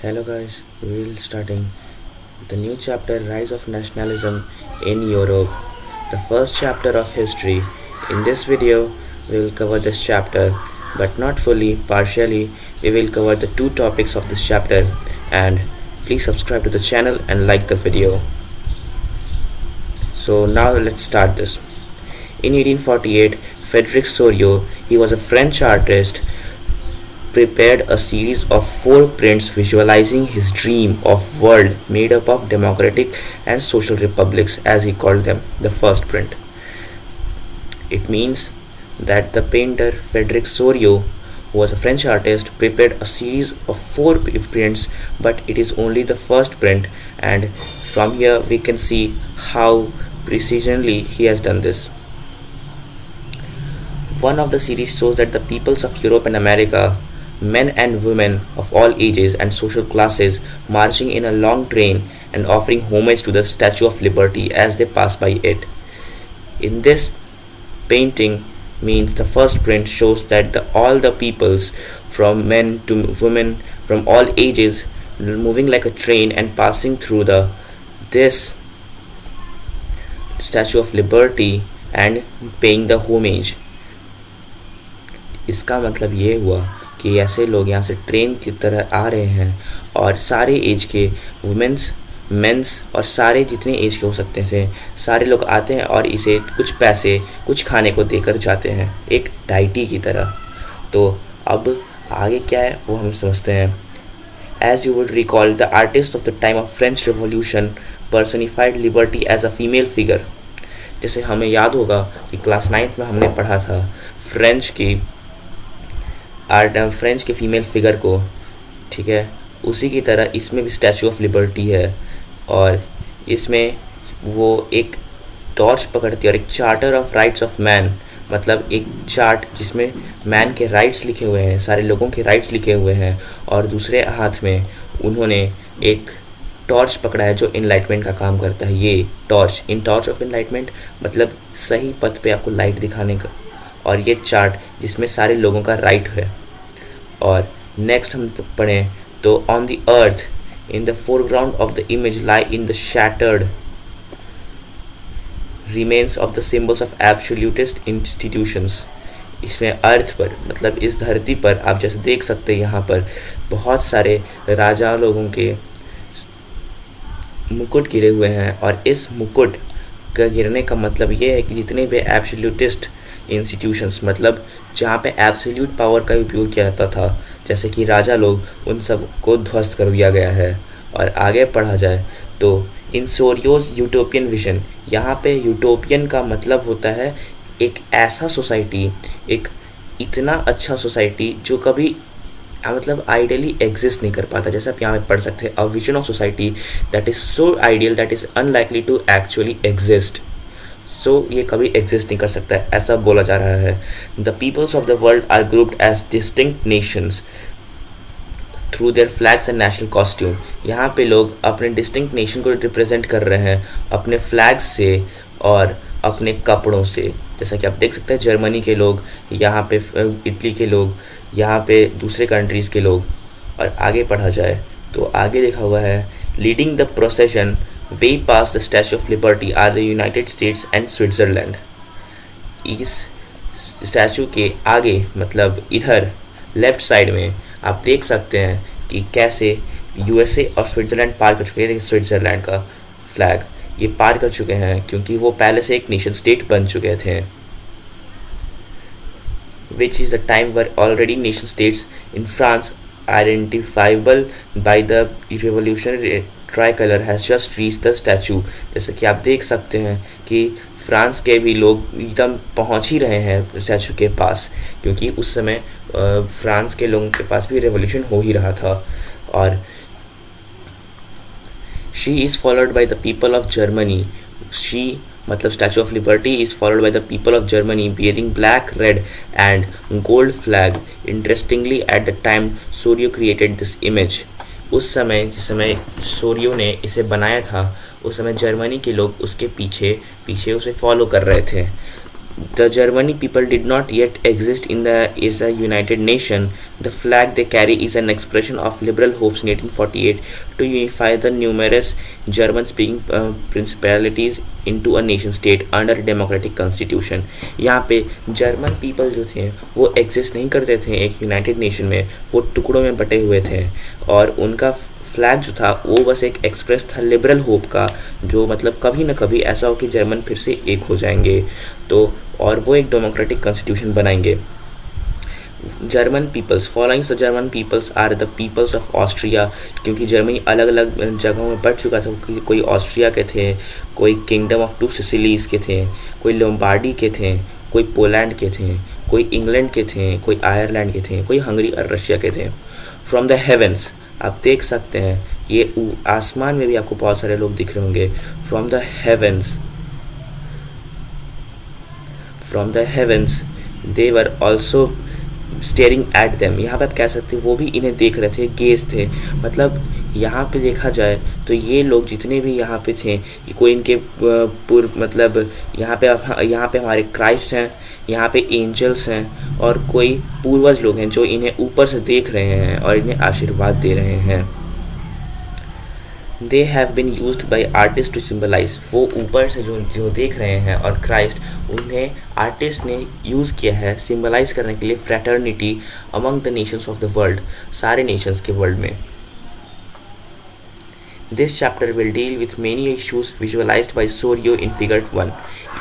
Hello guys, we will starting the new chapter Rise of Nationalism in Europe, the first chapter of history. In this video, we will cover this chapter, but not fully, partially. We will cover the two topics of this chapter, and please subscribe to the channel and like the video. So now let's start this. In 1848, Frédéric Soriot, he was a French artist, prepared a series of 4 prints visualizing his dream of world made up of democratic and social republics, as he called them, the first print. It means that the painter Frédéric Soriot, who was a French artist, prepared a series of 4 prints, but it is only the first print, and from here we can see how precisely he has done this. One of the series shows that the peoples of Europe and America, men and women of all ages and social classes, marching in a long train and offering homage to the Statue of Liberty as they pass by it. In this painting means the first print shows that all the peoples, from men to women, from all ages, moving like a train and passing through this Statue of Liberty and paying the homage. इसका मतलब ये हुआ कि ऐसे लोग यहाँ से train की तरह आ रहे हैं और सारे एज के वुमेंस, मेंस और सारे जितने एज के हो सकते थे सारे लोग आते हैं और इसे कुछ पैसे, कुछ खाने को देकर जाते हैं, एक डाइटी की तरह. तो अब आगे क्या है वो हम समझते हैं. As you would recall, the artist of the time of French Revolution personified liberty as a female figure. जैसे हमें याद होगा कि क्लास 9 में हमने पढ़ा था फ्रेंच के फीमेल फिगर को, ठीक है. उसी की तरह इसमें भी स्टैचू ऑफ लिबर्टी है और इसमें वो एक टॉर्च पकड़ती है और एक charter of rights of man, मतलब एक चार्ट जिसमें मैन के राइट्स लिखे हुए हैं, सारे लोगों के राइट्स लिखे हुए हैं, और दूसरे हाथ में उन्होंने एक टॉर्च पकड़ा है जो इनलाइटमेंट का काम करता है. ये torch, in torch of enlightenment मतलब सही पथ पे आपको लाइट दिखाने का, और ये चार्ट जिसमें सारे लोगों का राइट है. और नेक्स्ट हम पढ़ें तो on the earth in the foreground of the image lie in the shattered remains of the symbols of absolutist institutions. इसमें अर्थ पर मतलब इस धरती पर आप जैसे देख सकते हैं यहाँ पर बहुत सारे राजा लोगों के मुकुट गिरे हुए हैं, और इस मुकुट का गिरने का मतलब ये है कि जितने भी एब्सोल्यूटिस्ट इंस्टीट्यूशंस, मतलब जहाँ पे एब्सोल्यूट पावर का उपयोग किया जाता था, जैसे कि राजा लोग, उन सब को ध्वस्त कर दिया गया है. और आगे पढ़ा जाए तो इन सोरियोज यूटोपियन विजन, यहाँ पे यूटोपियन का मतलब होता है एक ऐसा सोसाइटी, एक इतना अच्छा सोसाइटी जो कभी मतलब आइडियली एग्जिस्ट नहीं कर पाता. जैसे आप यहाँ पे पढ़ सकते हैं, a vision of society that is so ideal that is unlikely to actually exist. So ये कभी एग्जिस्ट नहीं कर सकता है, ऐसा बोला जा रहा है. The peoples of the world are grouped as distinct nations through their flags and national costume. यहाँ पे लोग अपने डिस्टिंक्ट नेशन को रिप्रेजेंट कर रहे हैं अपने फ्लैग्स से और अपने कपड़ों से. जैसा कि आप देख सकते हैं जर्मनी के लोग, यहाँ पे इटली के लोग, यहाँ पे दूसरे कंट्रीज़ के लोग. और आगे पढ़ा जाए तो आगे लिखा हुआ है leading the procession way past the Statue of Liberty are the United States and Switzerland. इस स्टैचू के आगे मतलब इधर लेफ़्ट साइड में आप देख सकते हैं कि कैसे यूएसए और स्विट्ज़रलैंड पार कर चुके हैं. स्विट्ज़रलैंड का फ्लैग ये पार कर चुके हैं क्योंकि वो पहले से एक नेशन स्टेट बन चुके थे. which is the time where already nation states in France identifiable by the revolutionary tricolor has just reached the statue. जैसे कि आप देख सकते हैं कि फ्रांस के भी लोग एकदम पहुंच ही रहे हैं स्टैचू के पास, क्योंकि उस समय फ्रांस के लोगों के पास भी रेवोल्यूशन हो ही रहा था. और she is followed by the people of Germany. She मतलब Statue of Liberty is followed by the people of Germany bearing black, red and gold flag. Interestingly at the time Sorrieu created this image, उस समय जिस समय Sorio ने इसे बनाया था उस समय जर्मनी के लोग उसके पीछे पीछे उसे फॉलो कर रहे थे. The Germany people did not yet exist in the as a united nation. The flag they carry is an expression of liberal hopes in 1848 to unify the numerous German-speaking principalities into a nation state under a democratic constitution. यहाँ पे German people जो थे वो exist नहीं करते थे एक United nation में, वो टुकड़ों में बटे हुए थे और उनका फ्लैग जो था वो बस एक एक्सप्रेस था लिबरल होप का, जो मतलब कभी ना कभी ऐसा हो कि जर्मन फिर से एक हो जाएंगे तो और वो एक डेमोक्रेटिक कॉन्स्टिट्यूशन बनाएंगे. German peoples following the German peoples are the peoples of Austria, क्योंकि जर्मनी अलग अलग जगहों में बढ़ चुका था. कोई ऑस्ट्रिया के थे, कोई किंगडम ऑफ टू सिसिलीज के थे, कोई लोम्बार्डी के थे, कोई पोलैंड के थे, कोई इंग्लैंड के थे, कोई आयरलैंड के थे, कोई हंगरी और रशिया के थे. फ्रॉम द हेवेंस, आप देख सकते हैं ये आसमान में भी आपको बहुत सारे लोग दिख रहे होंगे. From the heavens, from the heavens they were also staring at them. यहाँ पे आप कह सकते हैं वो भी इन्हें देख रहे थे, गेज थे. मतलब यहाँ पे देखा जाए तो ये लोग जितने भी यहाँ पे थे, ये कोई इनके पूर्व मतलब यहाँ पे हमारे क्राइस्ट हैं, यहाँ पे एंजल्स हैं और कोई पूर्वज लोग हैं जो इन्हें ऊपर से देख रहे हैं और इन्हें आशीर्वाद दे रहे हैं. They have been used by artist to symbolise. वो ऊपर से जो जो देख रहे हैं और क्राइस्ट, उन्हें आर्टिस्ट ने यूज़ किया है सिम्बलाइज करने के लिए fraternity among the Nations of the world, सारे नेशंस के वर्ल्ड में. This chapter will deal with many issues visualised by Sorio in figure 1.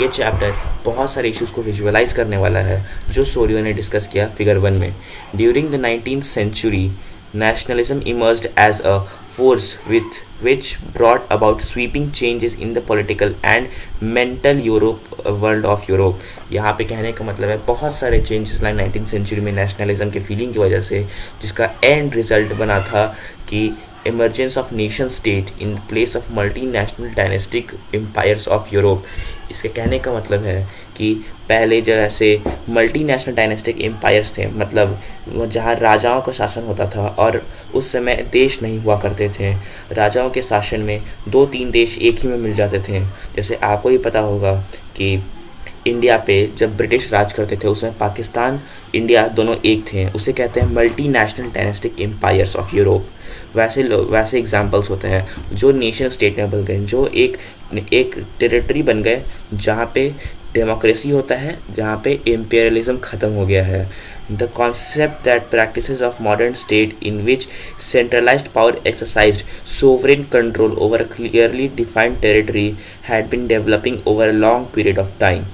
ये चैप्टर बहुत सारे इश्यूज़ को विजुअलाइज करने वाला है जो सोरियो ने डिस्कस किया फिगर 1 में. During the 19th century, nationalism emerged as a force which brought about sweeping changes in the political and mental world of Europe. यहाँ पे कहने का मतलब है बहुत सारे चेंजेस लाए 19th सेंचुरी में नेशनलिज्म के फीलिंग की वजह से, जिसका एंड रिजल्ट बना था कि emergence of nation state in place of multinational dynastic empires of Europe. इसके कहने का मतलब है कि पहले जो ऐसे मल्टीनेशनल डायनेस्टिक एम्पायर्स थे, मतलब जहाँ राजाओं का शासन होता था और उस समय देश नहीं हुआ करते थे. राजाओं के शासन में 2-3 देश एक ही में मिल जाते थे. जैसे आपको ही पता होगा कि इंडिया पे जब ब्रिटिश राज करते थे उसमें पाकिस्तान इंडिया दोनों एक थे, उसे कहते हैं multinational dynastic empires of Europe. वैसे एग्जांपल्स होते हैं जो नेशन स्टेट में बन गए, जो एक टेरिटरी बन गए जहाँ पे डेमोक्रेसी होता है, जहाँ पे इम्पेरियलिज्म ख़त्म हो गया है. The concept that practices of modern state in which centralised power exercised sovereign control over a clearly defined territory had been developing over a long period of time.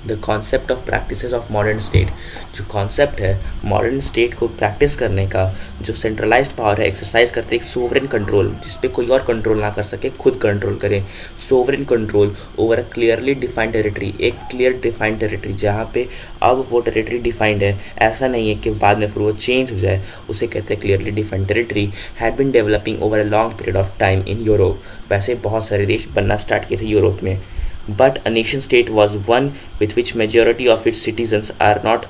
The concept of practices of modern state, जो concept है modern state को practice करने का, जो centralised power है exercise करते एक sovereign control जिस पे कोई और कंट्रोल ना कर सके, खुद कंट्रोल करें. Sovereign control over a clearly defined territory, एक क्लियर डिफाइंड टेरिटरी जहाँ पे अब वो टेरिटरी डिफाइंड है, ऐसा नहीं है कि बाद में फिर वो चेंज हो जाए, उसे कहते हैं clearly defined territory. Had been developing over a long period of time in Europe. वैसे बहुत सारे देश बनना स्टार्ट किए थे यूरोप में. But a nation state was one with which majority of its citizens are not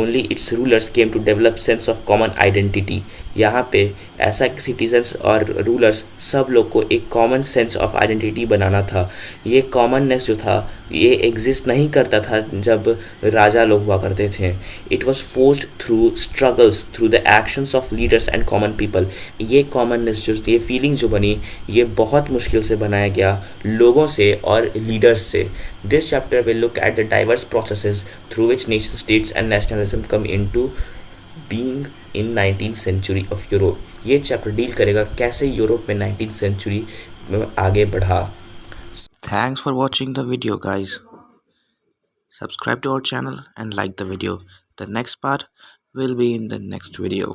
only its rulers came to develop sense of common identity. यहाँ पे ऐसा सिटीजन्स और रूलर्स सब लोग को एक कॉमन सेंस ऑफ आइडेंटिटी बनाना था. ये कॉमननेस जो था ये एग्जिस्ट नहीं करता था जब राजा लोग हुआ करते थे. It was forced through struggles through the actions of leaders and common people. ये कॉमननेस जो, ये फीलिंग जो बनी, ये बहुत मुश्किल से बनाया गया लोगों से और लीडर्स से. This chapter will look at the diverse processes through which nation states and nationalism came into being in 19th century of Europe. ये चैप्टर डील करेगा कैसे यूरोप में 19th सेंचुरी में आगे बढ़ा. Thanks for watching the video guys. Subscribe to our channel and like the video. The next part will be in the next video.